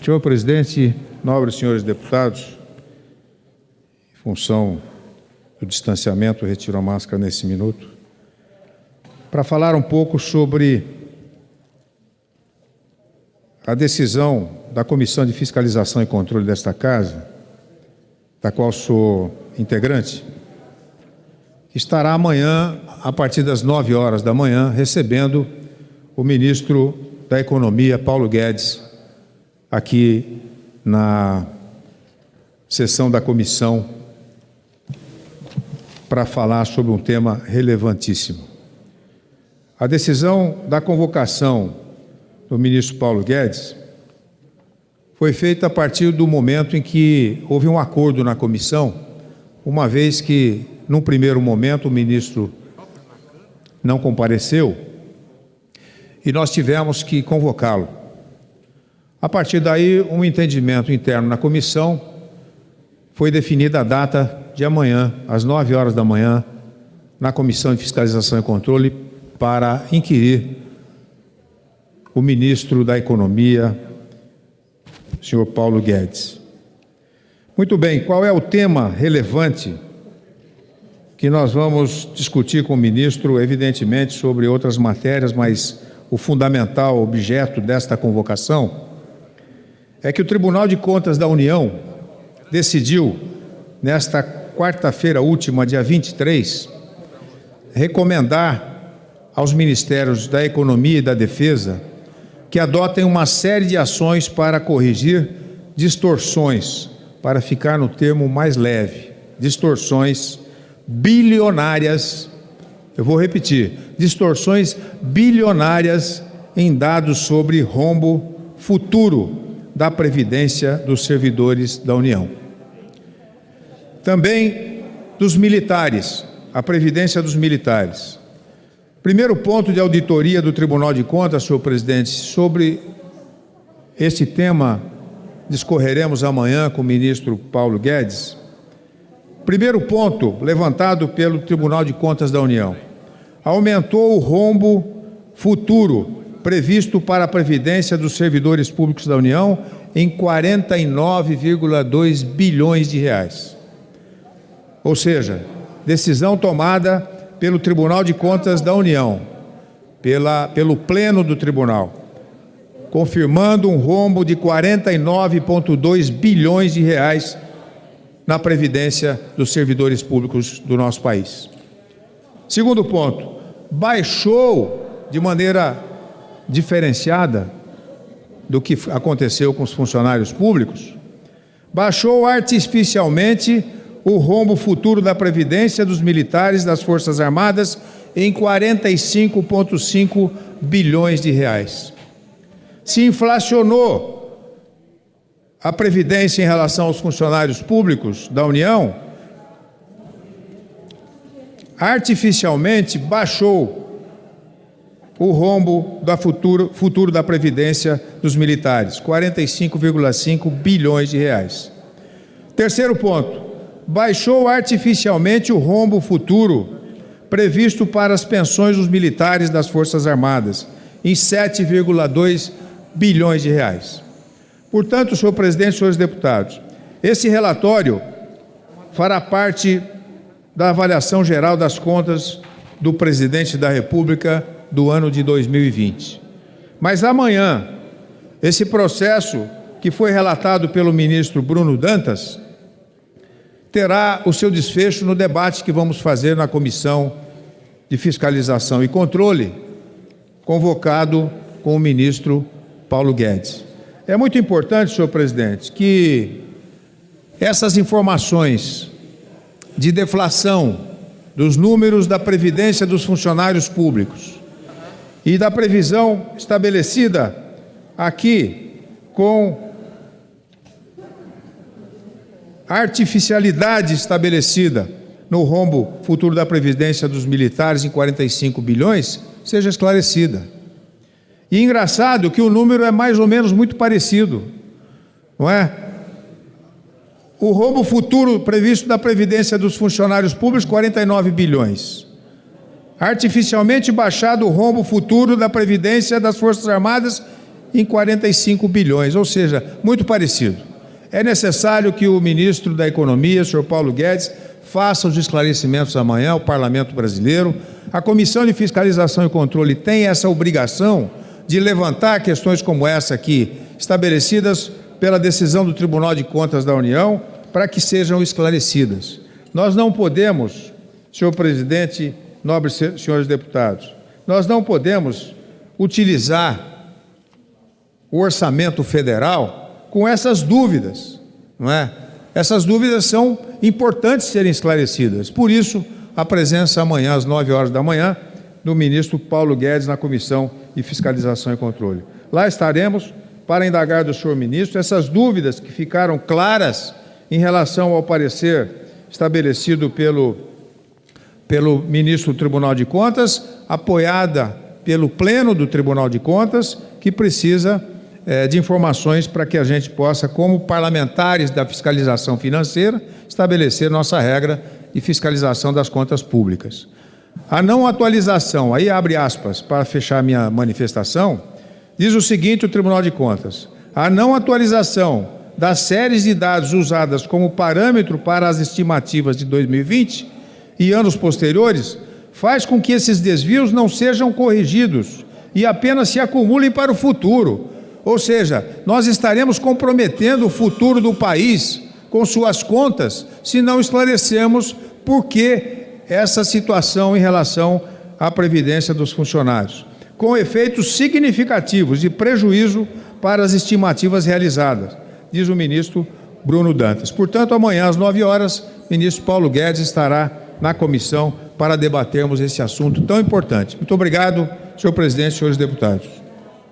Senhor presidente, nobres senhores deputados, em função do distanciamento, eu retiro a máscara nesse minuto, para falar um pouco sobre a decisão da Comissão de Fiscalização e Controle desta Casa, da qual sou integrante, que estará amanhã, a partir das 9 horas da manhã, recebendo o ministro da Economia, Paulo Guedes, aqui na sessão da comissão, para falar sobre um tema relevantíssimo. A decisão da convocação do ministro Paulo Guedes foi feita a partir do momento em que houve um acordo na comissão, uma vez que, num primeiro momento, o ministro não compareceu e nós tivemos que convocá-lo. A partir daí, um entendimento interno na comissão, foi definida a data de amanhã, às 9 horas da manhã, na Comissão de Fiscalização e Controle, para inquirir o ministro da Economia, o senhor Paulo Guedes. Muito bem, qual é o tema relevante que nós vamos discutir com o ministro, evidentemente, sobre outras matérias, mas o fundamental objeto desta convocação é que o Tribunal de Contas da União decidiu, nesta quarta-feira última, dia 23, recomendar aos Ministérios da Economia e da Defesa que adotem uma série de ações para corrigir distorções, para ficar no termo mais leve, distorções bilionárias, eu vou repetir, distorções bilionárias em dados sobre rombo futuro da Previdência dos servidores da União. Também dos militares, a Previdência dos militares. Primeiro ponto de auditoria do Tribunal de Contas, senhor presidente, sobre esse tema discorreremos amanhã com o ministro Paulo Guedes. Primeiro ponto levantado pelo Tribunal de Contas da União: aumentou o rombo futuro previsto para a Previdência dos servidores públicos da União em 49,2 bilhões de reais. Ou seja, decisão tomada pelo Tribunal de Contas da União, pelo Pleno do Tribunal, confirmando um rombo de 49,2 bilhões de reais na Previdência dos servidores públicos do nosso país. Segundo ponto, baixou de maneira diferenciada do que aconteceu com os funcionários públicos, baixou artificialmente o rombo futuro da Previdência dos militares das Forças Armadas em 45,5 bilhões de reais. Se inflacionou a Previdência em relação aos funcionários públicos da União, artificialmente baixou o rombo da futuro da Previdência dos militares, 45,5 bilhões de reais. Terceiro ponto, baixou artificialmente o rombo futuro previsto para as pensões dos militares das Forças Armadas, em 7,2 bilhões de reais. Portanto, senhor presidente, senhores deputados, esse relatório fará parte da avaliação geral das contas do presidente da República do ano de 2020. Mas amanhã, esse processo que foi relatado pelo ministro Bruno Dantas terá o seu desfecho no debate que vamos fazer na Comissão de Fiscalização e Controle, convocado com o ministro Paulo Guedes. É muito importante, senhor presidente, que essas informações de deflação dos números da Previdência dos funcionários públicos e da previsão estabelecida aqui com artificialidade estabelecida no rombo futuro da Previdência dos militares em 45 bilhões, seja esclarecida. E engraçado que o número é mais ou menos muito parecido, não é? O rombo futuro previsto da Previdência dos funcionários públicos, 49 bilhões. Artificialmente baixado o rombo futuro da Previdência das Forças Armadas em 45 bilhões, ou seja, muito parecido. É necessário que o ministro da Economia, o senhor Paulo Guedes, faça os esclarecimentos amanhã ao Parlamento brasileiro. A Comissão de Fiscalização e Controle tem essa obrigação de levantar questões como essa aqui, estabelecidas pela decisão do Tribunal de Contas da União, para que sejam esclarecidas. Nós não podemos, senhor presidente, nobres senhores deputados, nós não podemos utilizar o orçamento federal com essas dúvidas, não é? Essas dúvidas são importantes serem esclarecidas. Por isso, a presença amanhã, às 9 horas da manhã, do ministro Paulo Guedes na Comissão de Fiscalização e Controle. Lá estaremos para indagar do senhor ministro essas dúvidas que ficaram claras em relação ao parecer estabelecido pelo ministro do Tribunal de Contas, apoiada pelo Pleno do Tribunal de Contas, que precisa de informações para que a gente possa, como parlamentares da fiscalização financeira, estabelecer nossa regra de fiscalização das contas públicas. A não atualização, aí abre aspas para fechar minha manifestação, diz o seguinte o Tribunal de Contas: a não atualização das séries de dados usadas como parâmetro para as estimativas de 2020 e anos posteriores faz com que esses desvios não sejam corrigidos e apenas se acumulem para o futuro. Ou seja, nós estaremos comprometendo o futuro do país com suas contas se não esclarecermos por que essa situação em relação à previdência dos funcionários, com efeitos significativos de prejuízo para as estimativas realizadas, diz o ministro Bruno Dantas. Portanto, amanhã às 9 horas, o ministro Paulo Guedes estará na comissão para debatermos esse assunto tão importante. Muito obrigado, senhor presidente, senhores deputados.